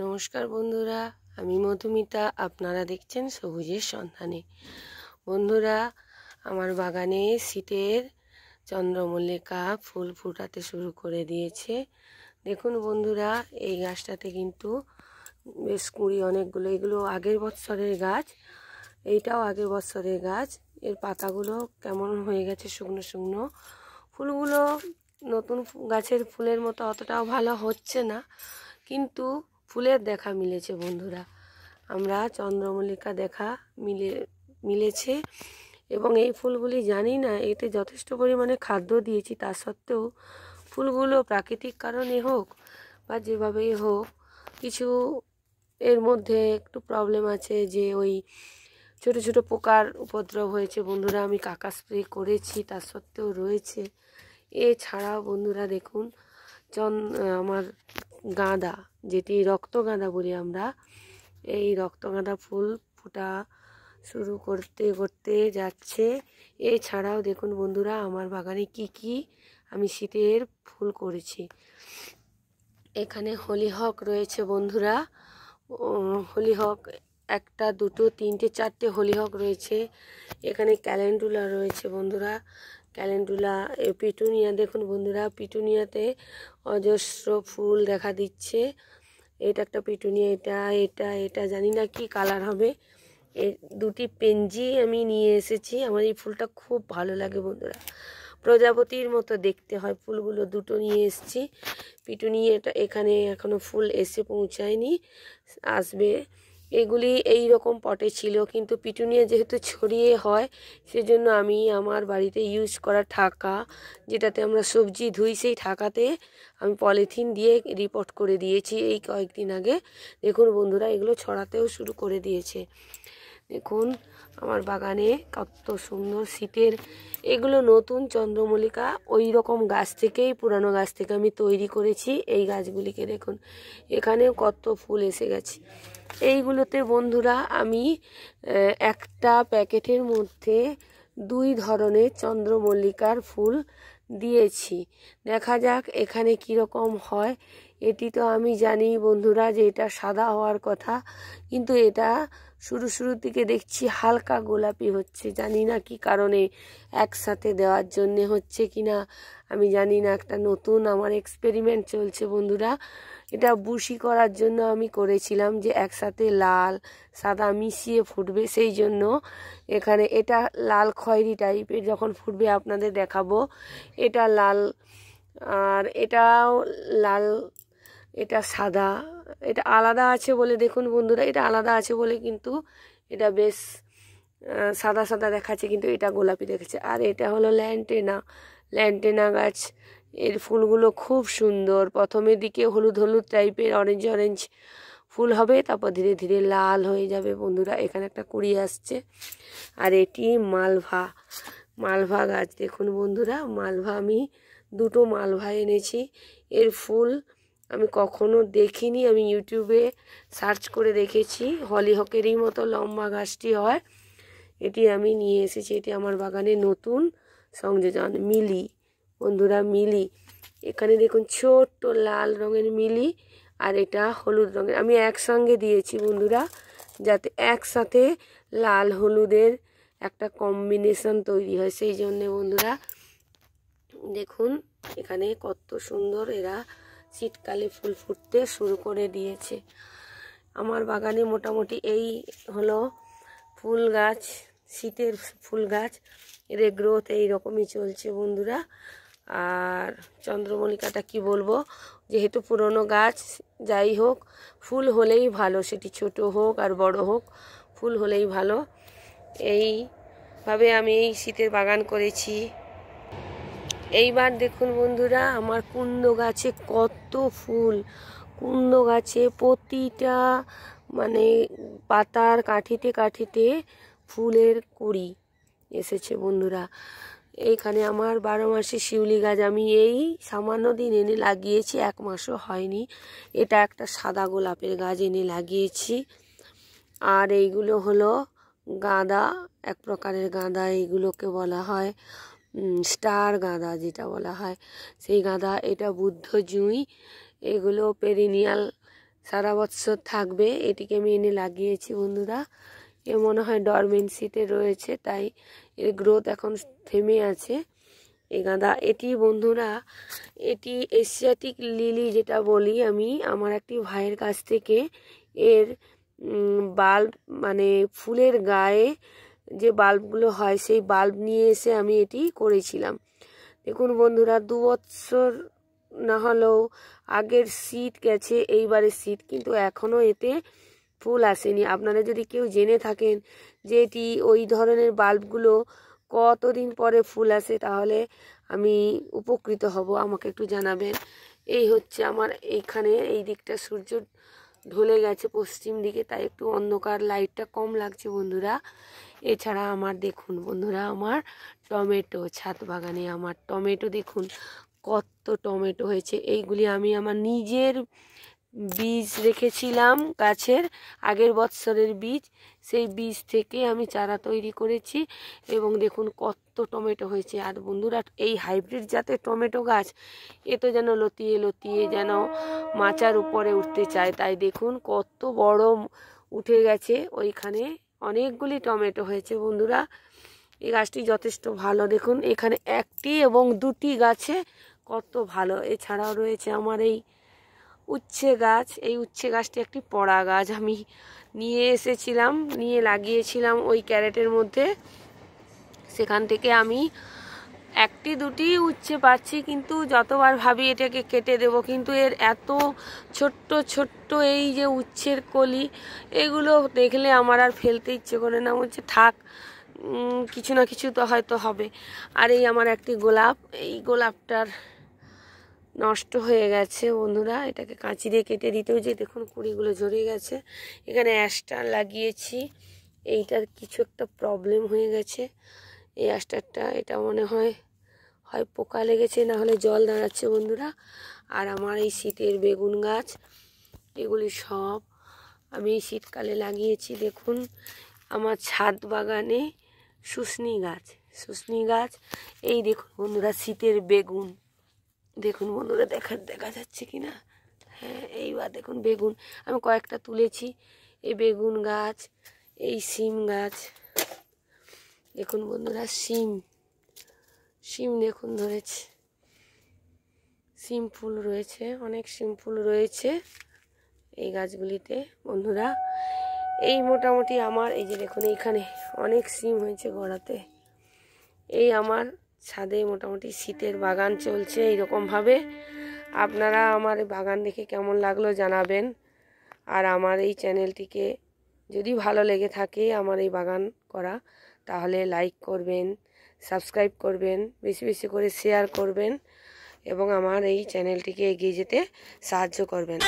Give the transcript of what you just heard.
নমস্কার বন্ধুরা, আমি মধুমিতা। আপনারা দেখছেন সবুজের সন্ধানে। বন্ধুরা, আমার বাগানে শীতের চন্দ্রমল্লিকা ফুল ফুটাতে শুরু করে দিয়েছে। দেখুন বন্ধুরা, এই গাছটাতে কিন্তু বেশ কুঁড়ি অনেকগুলো। এগুলো আগের বছরের গাছ, এইটাও আগের বছরের গাছ। এর পাতাগুলো কেমন হয়ে গেছে, শুকনো শুকনো। ফুলগুলো নতুন গাছের ফুলের মতো অতটাও ভালো হচ্ছে না, কিন্তু ফুলের দেখা মিলেছে বন্ধুরা। আমরা চন্দ্রমল্লিকা দেখা মিলেছে। এবং এই ফুলগুলি জানি না এতে যথেষ্ট পরিমাণে খাদ্য দিয়েছি, তা সত্ত্বেও ফুলগুলো প্রাকৃতিক কারণে হোক বা যেভাবেই হোক, কিছু এর মধ্যে একটু প্রবলেম আছে, যে ওই ছোট ছোট পোকার উপদ্রব হয়েছে বন্ধুরা। আমি কাকা স্প্রে করেছি, তা সত্ত্বেও রয়েছে। এছাড়াও বন্ধুরা দেখুন, আমার গাঁদা, যেটি রক্তগাঁদা বলি আমরা, এই রক্তগাঁদা ফুল ফোটা শুরু করতে করতে যাচ্ছে। এছাড়াও দেখুন বন্ধুরা, আমার বাগানে কি আমি শীতের ফুল করেছি। এখানে হলিহক রয়েছে বন্ধুরা। হলিহক একটা, দুটো, তিনটে, চারটে হলিহক রয়েছে। এখানে ক্যালেন্ডুলা রয়েছে বন্ধুরা। ক্যালেন্ডুলা, পিটুনিয়া দেখুন বন্ধুরা, পিটুনিয়াতে অজস্র ফুল দেখা দিচ্ছে। এটা একটা পিটুনিয়া, এটা এটা এটা জানি না কি কালার হবে। এই দুটি পেনজি আমি নিয়ে এসেছি। আমার এই ফুলটা খুব ভালো লাগে বন্ধুরা, প্রজাপতির মতো দেখতে হয় ফুলগুলো। দুটো নিয়ে এসেছি। পিটুনিয়াটা এখানে এখনো ফুল এসে পৌঁছায়নি, আসবে। এগুলি এই রকম পটে ছিল, কিন্তু পিটুনিয়া যেহেতু ছড়িয়ে হয়, সেজন্য আমি আমার বাড়িতে ইউজ করা ঠাকা, যেটাতে আমরা সবজি ধুই, সেই ঠাকাতে আমি পলিথিন দিয়ে রিপোর্ট করে দিয়েছি এই কয়েকদিন আগে। দেখুন বন্ধুরা, এগুলো ছড়াতেও শুরু করে দিয়েছে। দেখুন আমার বাগানে কত সুন্দর শীতের, এগুলো নতুন চন্দ্রমল্লিকা, ওই রকম গাছ থেকেই, পুরানো গাছ থেকে আমি তৈরি করেছি এই গাছগুলিকে। দেখুন এখানেও কত ফুল এসে গেছে। এইগুলোতে বন্ধুরা আমি একটা প্যাকেটের মধ্যে 2 ধরনের চন্দ্রমল্লিকার ফুল দিয়েছি। দেখা যাক এখানে কীরকম হয়। এটি তো আমি জানি বন্ধুরা যে এটা সাদা হওয়ার কথা, কিন্তু এটা শুরুর দিকে দেখছি হালকা গোলাপি হচ্ছে। জানি না কি কারণে, একসাথে দেওয়ার জন্যে হচ্ছে কি না আমি জানি না। একটা নতুন আমার এক্সপেরিমেন্ট চলছে বন্ধুরা। এটা বুশি করার জন্য আমি করেছিলাম, যে একসাথে লাল সাদা মিশিয়ে ফুটবে, সেই জন্য এখানে এটা লাল খয়েরি টাইপের যখন ফুটবে আপনাদের দেখাবো। এটা লাল, আর এটাও লাল, এটা সাদা। এটা আলাদা আছে বলে দেখুন বন্ধুরা, এটা আলাদা আছে বলে কিন্তু এটা বেশ সাদা সাদা দেখাচ্ছে, কিন্তু এটা গোলাপি দেখাচ্ছে। আর এটা হলো ল্যান্টেনা গাছ। এর ফুলগুলো খুব সুন্দর। প্রথমের দিকে হলুদ হলুদ টাইপের, অরেঞ্জ ফুল হবে, তারপর ধীরে ধীরে লাল হয়ে যাবে বন্ধুরা। এখানে একটা কুড়ি আসছে। আর এটি মালভা গাছ। দেখুন বন্ধুরা, মালভা, আমি 2টো মালভা এনেছি। এর ফুল আমি কখনো দেখিনি, আমি ইউটিউবে সার্চ করে দেখেছি। হলিহকেরই মতো লম্বা গাছটি হয়। এটি আমি নিয়ে এসেছি। এটি আমার বাগানে নতুন সংযোজন, মিলি বন্ধুরা, মিলি। এখানে দেখুন ছোট্ট লাল রঙের মিলি, আর এটা হলুদ রঙের। আমি একসঙ্গে দিয়েছি বন্ধুরা, যাতে একসাথে লাল হলুদের একটা কম্বিনেশন তৈরি হয়, সেই জন্যে বন্ধুরা। দেখুন এখানে কত সুন্দর এরা শীতকালে ফুল ফুটতে শুরু করে দিয়েছে। আমার বাগানে মোটামুটি এই হলো ফুল গাছ, শীতের ফুল গাছ। এদের গ্রোথ এই রকমই চলছে বন্ধুরা। আর চন্দ্রমল্লিকাটা কি বলবো, যেহেতু পুরনো গাছ, যাই হোক ফুল হলেই ভালো, সেটি ছোট হোক আর বড় হোক, ফুল হলেই ভালো। এইভাবে আমি এই শীতের বাগান করেছি। এইবার দেখুন বন্ধুরা, আমার কুন্দ গাছে কত ফুল। কুন্দ গাছে প্রতিটা মানে পাতার কাঠিতে ফুলের কুঁড়ি এসেছে বন্ধুরা। এইখানে আমার 12 মাসে শিউলি গাছ আমি এই সামান্য দিন এনে লাগিয়েছি, 1 মাসও হয়নি। এটা একটা সাদা গোলাপের গাছ এনে লাগিয়েছি। আর এইগুলো হলো গাঁদা, এক প্রকারের গাঁদা এইগুলোকে বলা হয়। স্টার গাঁদা যেটা বলা হয় সেই গাঁদা, এটা বুদ্ধ জুঁই, এগুলো পেরিনিয়াল সারা বছর থাকবে। এটিকে আমি এনে লাগিয়েছি বন্ধুরা। এ মনে হয় ডরমেন্সিতে রয়েছে, তাই এর গ্রোথ এখন থেমে আছে। এই গাঁদা এটি বন্ধুরা, এটি এশিয়াটিক লিলি যেটা বলি আমি, আমার একটি ভাইয়ের কাছ থেকে এর বাল্ব মানে ফুলের গায়ে যে বাল্বগুলো হয় সেই বাল্ব নিয়ে এসে আমি এটি করেছিলাম। দেখুন বন্ধুরা, 2 বছর না হলেও আগের শীত গেছে, এইবারের শীত, কিন্তু এখনও এতে ফুল আসেনি। আপনারা যদি কেউ জেনে থাকেন যে এটি ওই ধরনের বাল্বগুলো কতদিন পরে ফুল আসে, তাহলে আমি উপকৃত হব, আমাকে একটু জানাবেন। এই হচ্ছে আমার এইখানে এই দিকটা সূর্য ঢলে গেছে পশ্চিম দিকে, তাই একটু অন্ধকার, লাইটটা কম লাগছে বন্ধুরা। এছাড়া আমার দেখুন বন্ধুরা, আমার টমেটো, ছাদ বাগানে আমার টমেটো দেখুন কত টমেটো হয়েছে। এইগুলি আমি আমার নিজের বীজ রেখেছিলাম গাছের, আগের বৎসরের বীজ, সেই বীজ থেকে আমি চারা তৈরি করেছি এবং দেখুন কত টমেটো হয়েছে। আর বন্ধুরা, এই হাইব্রিড জাতের টমেটো গাছ এ তো যেন লতিয়ে লতিয়ে যেন মাচার উপরে উঠতে চায়, তাই দেখুন কত বড় উঠে গেছে। ওইখানে অনেকগুলি টমেটো হয়েছে বন্ধুরা। এই গাছটি যথেষ্ট ভালো, দেখুন এখানে একটি এবং দুটি গাছে কত ভালো। এছাড়াও রয়েছে আমার এই উচ্ছে গাছ। এই উচ্ছে গাছটি একটি পড়া গাছ, আমি নিয়ে এসেছিলাম, নিয়ে লাগিয়েছিলাম ওই ক্যারেটের মধ্যে। সেখান থেকে আমি একটি দুটি উচ্ছে পাচ্ছি, কিন্তু যতবার ভাবি এটাকে কেটে দেব, কিন্তু এর এত ছোট্ট ছোট্ট এই যে উচ্ছের কলি, এগুলো দেখলে আমার আর ফেলতে ইচ্ছে করে না, বলছে থাক, কিছু না কিছু তো হয়তো হবে। আর এই আমার একটি গোলাপ, এই গোলাপটার নষ্ট হয়ে গেছে বন্ধুরা, এটাকে কাঁচি দিয়ে কেটে দিতেও যে দেখুন কুড়িগুলো ঝরে গেছে। এখানে অ্যাস্টার লাগিয়েছি, এইটার কিছু একটা প্রবলেম হয়ে গেছে। এই অ্যাস্টারটা, এটা মনে হয় পোকা লেগেছে, না হলে জল দাঁড়াচ্ছে বন্ধুরা। আর আমার এই শীতের বেগুন গাছ, এগুলি সব আমি শীতকালে লাগিয়েছি। দেখুন আমার ছাদ বাগানে শুশনি গাছ, এই দেখুন বন্ধুরা শীতের বেগুন, দেখুন বন্ধুরা দেখা যাচ্ছে কি না, হ্যাঁ এইবার দেখুন বেগুন আমি কয়েকটা তুলেছি। এই বেগুন গাছ, এই শিম গাছ, দেখুন বন্ধুরা শিম দেখুন ধরেছে, শিম ফুল রয়েছে, অনেক শিম ফুল রয়েছে এই গাছগুলিতে বন্ধুরা। এই মোটামুটি আমার এই যে দেখুন এইখানে অনেক শিম হয়েছে গোড়াতে। এই আমার ছাদে মোটামুটি শীতের বাগান চলছে এইরকমভাবে। আপনারা আমার বাগান দেখে কেমন লাগলো জানাবেন। আর আমার এই চ্যানেলটিকে যদি ভালো লেগে থাকে আমার এই বাগান করা, তাহলে লাইক করবেন, সাবস্ক্রাইব করবেন, বেশি বেশি করে শেয়ার করবেন এবং আমার এই চ্যানেলটিকে এগিয়ে যেতে সাহায্য করবেন।